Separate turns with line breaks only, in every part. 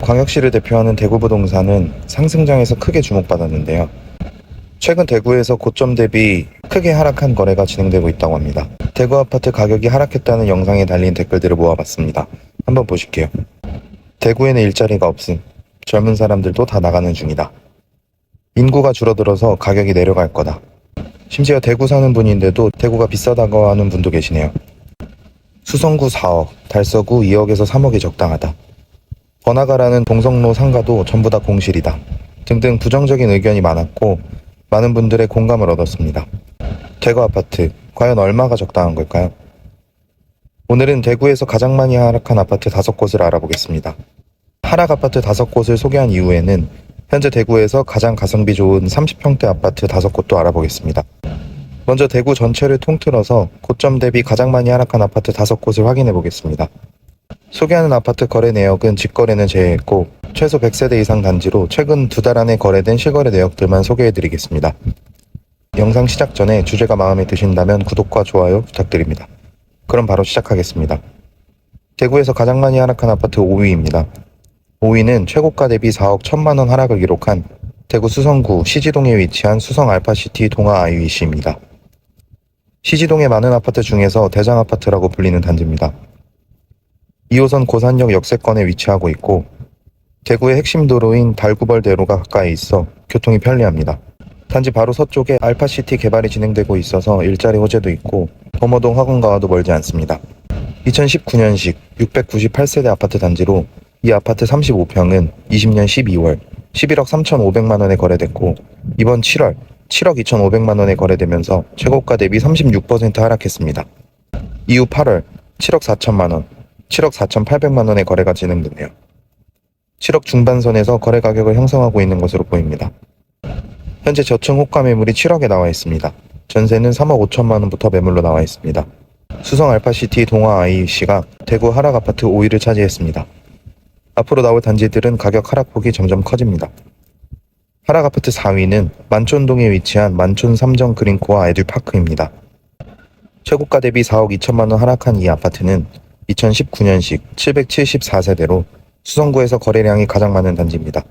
광역시를 대표하는 대구부동산은 상승장에서 크게 주목받았는데요. 최근 대구에서 고점 대비 크게 하락한 거래가 진행되고 있다고 합니다. 대구 아파트 가격이 하락했다는 영상에 달린 댓글들을 모아봤습니다. 한번 보실게요. 대구에는 일자리가 없음. 젊은 사람들도 다 나가는 중이다. 인구가 줄어들어서 가격이 내려갈 거다. 심지어 대구 사는 분인데도 대구가 비싸다고 하는 분도 계시네요. 수성구 4억, 달서구 2억에서 3억이 적당하다. 번화가라는 동성로 상가도 전부 다 공실이다. 등등 부정적인 의견이 많았고 많은 분들의 공감을 얻었습니다. 대구 아파트, 과연 얼마가 적당한 걸까요? 오늘은 대구에서 가장 많이 하락한 아파트 5곳을 알아보겠습니다. 하락 아파트 5곳을 소개한 이후에는 현재 대구에서 가장 가성비 좋은 30평대 아파트 5곳도 알아보겠습니다. 먼저 대구 전체를 통틀어서 고점 대비 가장 많이 하락한 아파트 5곳을 확인해 보겠습니다. 소개하는 아파트 거래 내역은 직거래는 제외했고 최소 100세대 이상 단지로 최근 2달 안에 거래된 실거래 내역들만 소개해 드리겠습니다. 영상 시작 전에 주제가 마음에 드신다면 구독과 좋아요 부탁드립니다. 그럼 바로 시작하겠습니다. 대구에서 가장 많이 하락한 아파트 5위입니다. 5위는 최고가 대비 4억 1천만원 하락을 기록한 대구 수성구 시지동에 위치한 수성 알파시티 동아 IEC입니다. 시지동의 많은 아파트 중에서 대장 아파트라고 불리는 단지입니다. 2호선 고산역 역세권에 위치하고 있고 대구의 핵심 도로인 달구벌대로가 가까이 있어 교통이 편리합니다. 단지 바로 서쪽에 알파시티 개발이 진행되고 있어서 일자리 호재도 있고 범어동 학원가와도 멀지 않습니다. 2019년식 698세대 아파트 단지로 이 아파트 35평은 20년 12월 11억 3,500만원에 거래됐고 이번 7월 7억 2,500만원에 거래되면서 최고가 대비 36% 하락했습니다. 이후 8월 7억 4천만원, 7억 4,800만원의 거래가 진행됐네요. 7억 중반선에서 거래 가격을 형성하고 있는 것으로 보입니다. 현재 저층 호가 매물이 7억에 나와 있습니다. 전세는 3억 5천만원부터 매물로 나와 있습니다. 수성 알파시티 동아 IEC가 대구 하락 아파트 5위를 차지했습니다. 앞으로 나올 단지들은 가격 하락폭이 점점 커집니다. 하락 아파트 4위는 만촌동에 위치한 만촌 삼정 그린코아 에듀파크입니다. 최고가 대비 4억 2천만원 하락한 이 아파트는 2019년식 774세대로 수성구에서 거래량이 가장 많은 단지입니다.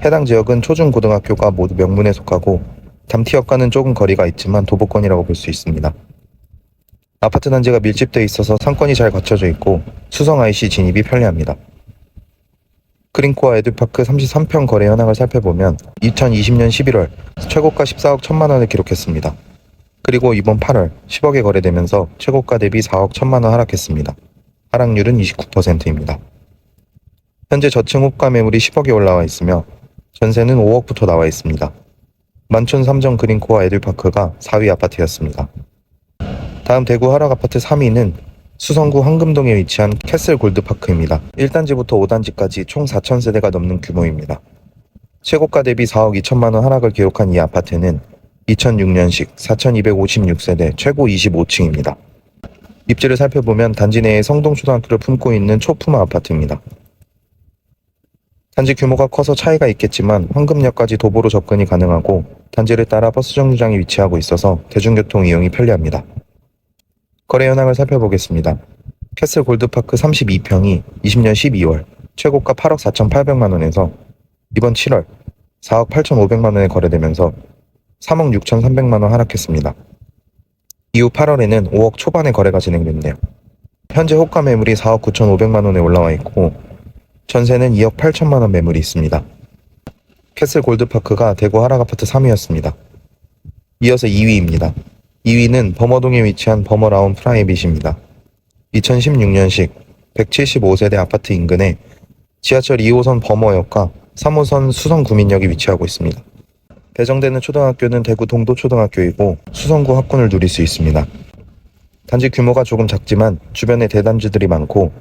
해당 지역은 초중고등학교가 모두 명문에 속하고 담티역과는 조금 거리가 있지만 도보권이라고 볼 수 있습니다. 아파트 단지가 밀집되어 있어서 상권이 잘 갖춰져 있고 수성 IC 진입이 편리합니다. 그린코아 에듀파크 33평 거래 현황을 살펴보면 2020년 11월 최고가 14억 1천만원을 기록했습니다. 그리고 이번 8월 10억에 거래되면서 최고가 대비 4억 1천만원 하락했습니다. 하락률은 29%입니다. 현재 저층 호가 매물이 10억에 올라와 있으며 전세는 5억부터 나와 있습니다. 만촌 삼정 그린코아 에듀파크가 4위 아파트였습니다. 다음 대구 하락 아파트 3위는 수성구 황금동에 위치한 캐슬 골드파크입니다. 1단지부터 5단지까지 총 4,000세대가 넘는 규모입니다. 최고가 대비 4억 2천만원 하락을 기록한 이 아파트는 2006년식 4,256세대 최고 25층입니다. 입지를 살펴보면 단지 내에 성동초등학교를 품고 있는 초품화 아파트입니다. 단지 규모가 커서 차이가 있겠지만 황금역까지 도보로 접근이 가능하고 단지를 따라 버스 정류장이 위치하고 있어서 대중교통 이용이 편리합니다. 거래 현황을 살펴보겠습니다. 캐슬 골드파크 32평이 20년 12월 최고가 8억 4,800만원에서 이번 7월 4억 8,500만원에 거래되면서 3억 6,300만원 하락했습니다. 이후 8월에는 5억 초반에 거래가 진행됐네요. 현재 호가 매물이 4억 9,500만원에 올라와 있고 전세는 2억 8천만원 매물이 있습니다. 캐슬 골드파크가 대구 하락 아파트 3위였습니다. 이어서 2위입니다. 2위는 범어동에 위치한 범어라운 프라이빗입니다. 2016년식 175세대 아파트 인근에 지하철 2호선 범어역과 3호선 수성구민역이 위치하고 있습니다. 배정되는 초등학교는 대구 동도초등학교이고 수성구 학군을 누릴 수 있습니다. 단지 규모가 조금 작지만 주변에 대단지들이 많고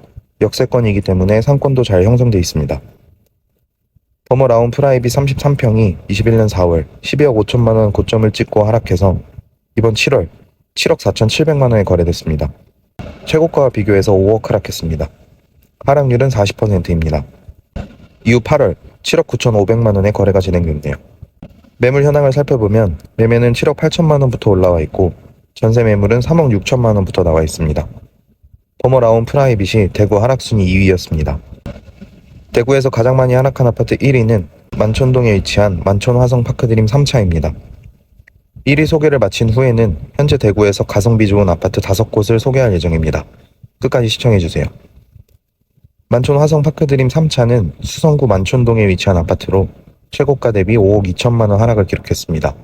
역세권이기 때문에 상권도 잘 형성되어 있습니다. 범어라운 프라이빗 33평이 21년 4월 12억 5천만원 고점을 찍고 하락해서 이번 7월 7억 4,700만원에 거래됐습니다. 최고가와 비교해서 5억 하락했습니다. 하락률은 40%입니다. 이후 8월 7억 9,500만원에 거래가 진행됐네요. 매물 현황을 살펴보면 매매는 7억 8천만원부터 올라와 있고 전세 매물은 3억 6천만원부터 나와 있습니다. 범어라운 프라이빗이 대구 하락순위 2위였습니다. 대구에서 가장 많이 하락한 아파트 1위는 만촌동에 위치한 만촌화성 파크드림 3차입니다. 1위 소개를 마친 후에는 현재 대구에서 가성비 좋은 아파트 5곳을 소개할 예정입니다. 끝까지 시청해주세요. 만촌 화성 파크드림 3차는 수성구 만촌동에 위치한 아파트로 최고가 대비 5억 2천만 원 하락을 기록했습니다.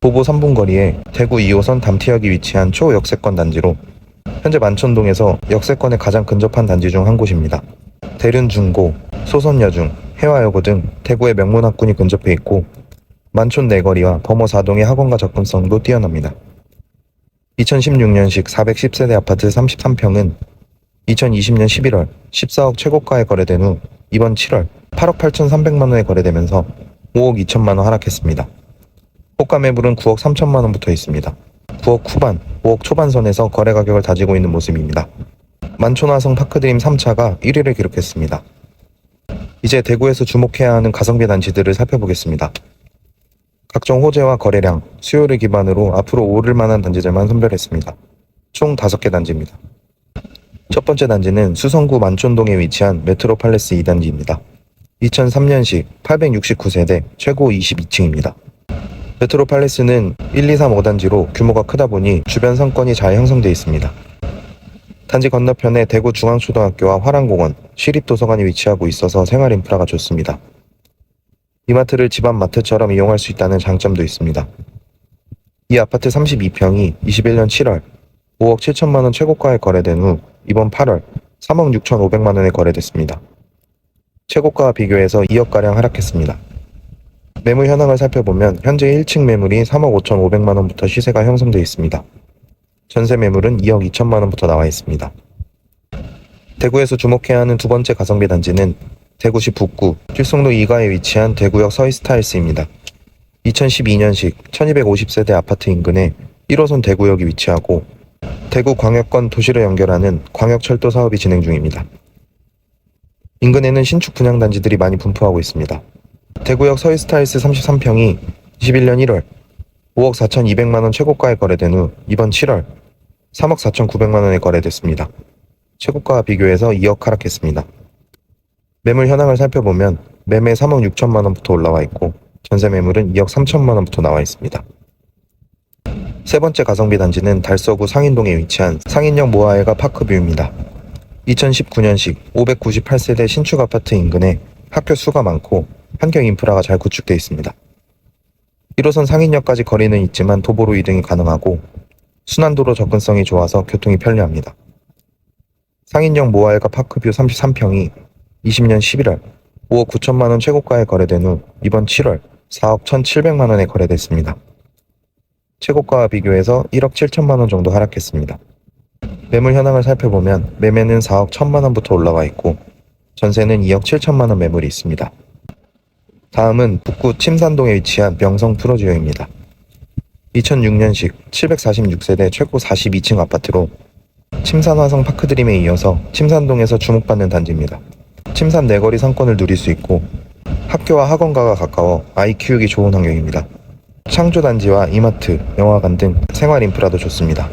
도보 3분 거리에 대구 2호선 담티역이 위치한 초역세권 단지로 현재 만촌동에서 역세권에 가장 근접한 단지 중 한 곳입니다. 대륜중고, 소선여중, 해화여고 등 대구의 명문학군이 근접해 있고 만촌 내거리와 범어 4동의 학원과 접근성도 뛰어납니다. 2016년식 410세대 아파트 33평은 2020년 11월 14억 최고가에 거래된 후 이번 7월 8억 8,300만 원에 거래되면서 5억 2천만 원 하락했습니다. 호가 매물은 9억 3천만 원부터 있습니다. 9억 후반, 5억 초반 선에서 거래 가격을 다지고 있는 모습입니다. 만촌화성 파크드림 3차가 1위를 기록했습니다. 이제 대구에서 주목해야 하는 가성비 단지들을 살펴보겠습니다. 각종 호재와 거래량, 수요를 기반으로 앞으로 오를 만한 단지들만 선별했습니다. 총 5개 단지입니다. 첫 번째 단지는 수성구 만촌동에 위치한 메트로팔레스 2단지입니다. 2003년식 869세대 최고 22층입니다. 메트로팔레스는 1, 2, 3, 5단지로 규모가 크다 보니 주변 상권이 잘 형성되어 있습니다. 단지 건너편에 대구 중앙초등학교와 화랑공원, 시립도서관이 위치하고 있어서 생활 인프라가 좋습니다. 이마트를 집 앞 마트처럼 이용할 수 있다는 장점도 있습니다. 이 아파트 32평이 21년 7월 5억 7천만 원 최고가에 거래된 후 이번 8월 3억 6천5백만 원에 거래됐습니다. 최고가와 비교해서 2억가량 하락했습니다. 매물 현황을 살펴보면 현재 1층 매물이 3억 5천5백만 원부터 시세가 형성되어 있습니다. 전세 매물은 2억 2천만 원부터 나와 있습니다. 대구에서 주목해야 하는 두 번째 가성비 단지는 대구시 북구 필송로 2가에 위치한 대구역 서이스타일스입니다. 2012년식 1250세대 아파트 인근에 1호선 대구역이 위치하고 대구 광역권 도시를 연결하는 광역철도 사업이 진행 중입니다. 인근에는 신축 분양단지들이 많이 분포하고 있습니다. 대구역 서이스타일스 33평이 21년 1월 5억 4,200만 원 최고가에 거래된 후 이번 7월 3억 4,900만 원에 거래됐습니다. 최고가와 비교해서 2억 하락했습니다. 매물 현황을 살펴보면 매매 3억 6천만 원부터 올라와 있고 전세 매물은 2억 3천만 원부터 나와 있습니다. 세 번째 가성비 단지는 달서구 상인동에 위치한 상인역 모아일가 파크뷰입니다. 2019년식 598세대 신축 아파트 인근에 학교 수가 많고 환경 인프라가 잘 구축되어 있습니다. 1호선 상인역까지 거리는 있지만 도보로 이동이 가능하고 순환도로 접근성이 좋아서 교통이 편리합니다. 상인역 모아일가 파크뷰 33평이 20년 11월 5억 9천만 원 최고가에 거래된 후 이번 7월 4억 1,700만 원에 거래됐습니다. 최고가와 비교해서 1억 7천만 원 정도 하락했습니다. 매물 현황을 살펴보면 매매는 4억 1천만 원부터 올라와 있고 전세는 2억 7천만 원 매물이 있습니다. 다음은 북구 침산동에 위치한 명성 프로지오입니다. 2006년식 746세대 최고 42층 아파트로 침산화성 파크드림에 이어서 침산동에서 주목받는 단지입니다. 침산 내거리 상권을 누릴 수 있고 학교와 학원가가 가까워 아이 키우기 좋은 환경입니다. 창조단지와 이마트, 영화관 등 생활 인프라도 좋습니다.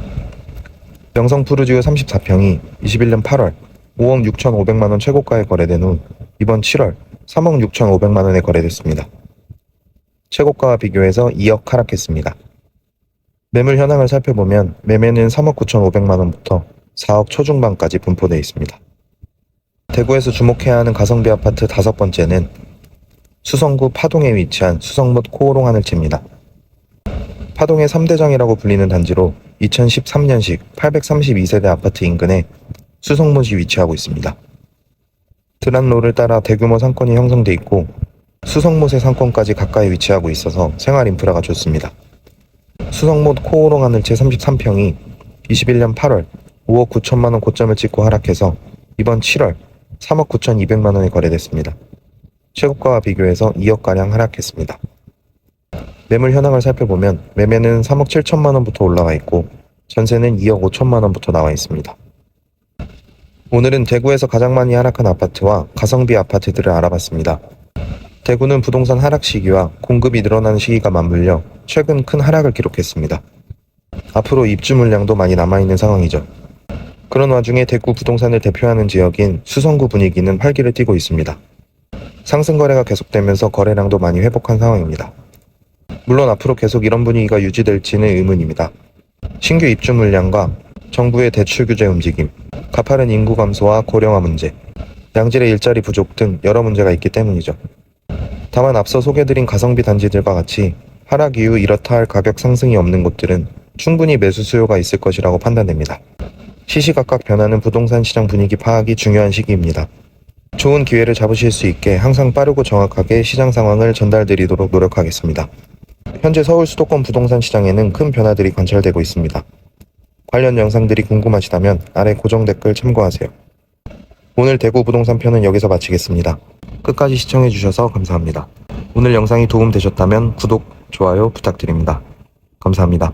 명성 푸르지오 34평이 21년 8월 5억 6천5백만 원 최고가에 거래된 후 이번 7월 3억 6천5백만 원에 거래됐습니다. 최고가와 비교해서 2억 하락했습니다. 매물 현황을 살펴보면 매매는 3억 9천5백만 원부터 4억 초중반까지 분포되어 있습니다. 대구에서 주목해야 하는 가성비 아파트 5번째는 수성구 파동에 위치한 수성못 코오롱 하늘채입니다. 파동의 3대장이라고 불리는 단지로 2013년식 832세대 아파트 인근에 수성못이 위치하고 있습니다. 드란로를 따라 대규모 상권이 형성돼 있고 수성못의 상권까지 가까이 위치하고 있어서 생활 인프라가 좋습니다. 수성못 코오롱 하늘채 33평이 21년 8월 5억 9천만 원 고점을 찍고 하락해서 이번 7월 3억 9천2백만 원에 거래됐습니다. 최고가와 비교해서 2억가량 하락했습니다. 매물 현황을 살펴보면 매매는 3억 7천만 원부터 올라와 있고 전세는 2억 5천만 원부터 나와 있습니다. 오늘은 대구에서 가장 많이 하락한 아파트와 가성비 아파트들을 알아봤습니다. 대구는 부동산 하락 시기와 공급이 늘어나는 시기가 맞물려 최근 큰 하락을 기록했습니다. 앞으로 입주 물량도 많이 남아있는 상황이죠. 그런 와중에 대구 부동산을 대표하는 지역인 수성구 분위기는 활기를 띠고 있습니다. 상승 거래가 계속되면서 거래량도 많이 회복한 상황입니다. 물론 앞으로 계속 이런 분위기가 유지될지는 의문입니다. 신규 입주 물량과 정부의 대출 규제 움직임, 가파른 인구 감소와 고령화 문제, 양질의 일자리 부족 등 여러 문제가 있기 때문이죠. 다만 앞서 소개드린 가성비 단지들과 같이 하락 이후 이렇다 할 가격 상승이 없는 곳들은 충분히 매수 수요가 있을 것이라고 판단됩니다. 시시각각 변하는 부동산 시장 분위기 파악이 중요한 시기입니다. 좋은 기회를 잡으실 수 있게 항상 빠르고 정확하게 시장 상황을 전달드리도록 노력하겠습니다. 현재 서울 수도권 부동산 시장에는 큰 변화들이 관찰되고 있습니다. 관련 영상들이 궁금하시다면 아래 고정 댓글 참고하세요. 오늘 대구 부동산 편은 여기서 마치겠습니다. 끝까지 시청해주셔서 감사합니다. 오늘 영상이 도움되셨다면 구독, 좋아요 부탁드립니다. 감사합니다.